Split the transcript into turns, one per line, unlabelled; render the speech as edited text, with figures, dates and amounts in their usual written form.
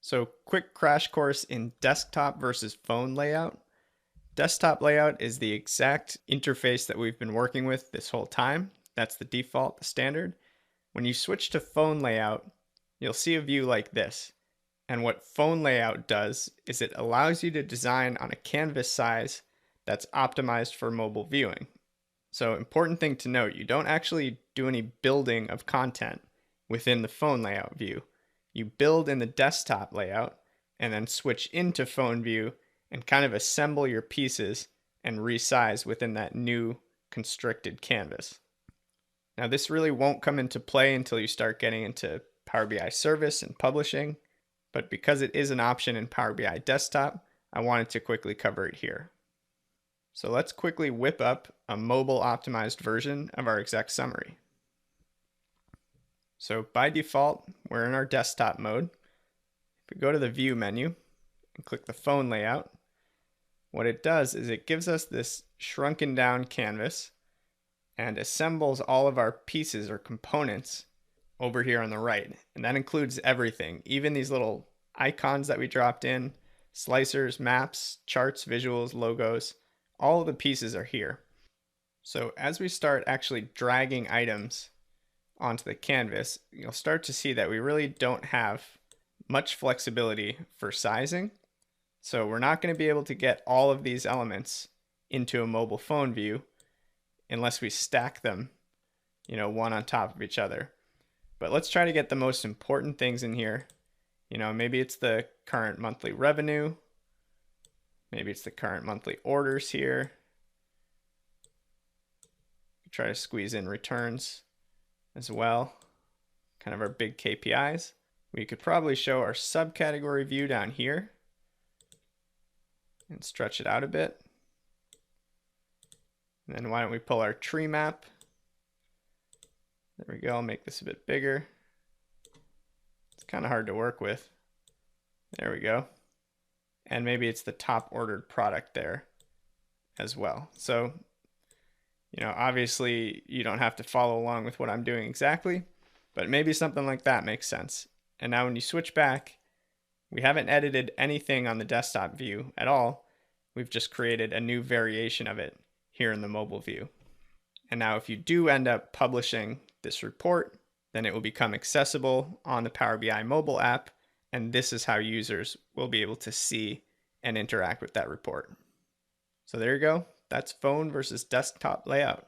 So, quick crash course in desktop versus phone layout. Desktop layout is the exact interface that we've been working with this whole time. That's the default, the standard. When you switch to phone layout, you'll see a view like this. And what phone layout does is it allows you to design on a canvas size that's optimized for mobile viewing. So, important thing to note, you don't actually do any building of content within the phone layout view. You build in the desktop layout and then switch into phone view and kind of assemble your pieces and resize within that new constricted canvas. Now, this really won't come into play until you start getting into Power BI Service and publishing, but because it is an option in Power BI Desktop, I wanted to quickly cover it here. So let's quickly whip up a mobile optimized version of our exec summary. So by default, we're in our desktop mode. If we go to the view menu and click the phone layout, what it does is it gives us this shrunken down canvas and assembles all of our pieces or components over here on the right. And that includes everything, even these little icons that we dropped in, slicers, maps, charts, visuals, logos, all of the pieces are here. So as we start actually dragging items onto the canvas, you'll start to see that we really don't have much flexibility for sizing. So we're not going to be able to get all of these elements into a mobile phone view unless we stack them, one on top of each other. But let's try to get the most important things in here. Maybe it's the current monthly revenue. Maybe it's the current monthly orders here. Try to squeeze in returns as well, kind of our big KPIs. We could probably show our subcategory view down here and stretch it out a bit. And then why don't we pull our tree map? There we go, I'll make this a bit bigger. It's kind of hard to work with. There we go. And maybe it's the top ordered product there as well. So, obviously you don't have to follow along with what I'm doing exactly, but maybe something like that makes sense. And now when you switch back, we haven't edited anything on the desktop view at all. We've just created a new variation of it here in the mobile view. And now if you do end up publishing this report, then it will become accessible on the Power BI mobile app. And this is how users will be able to see and interact with that report. So there you go. That's phone versus desktop layout.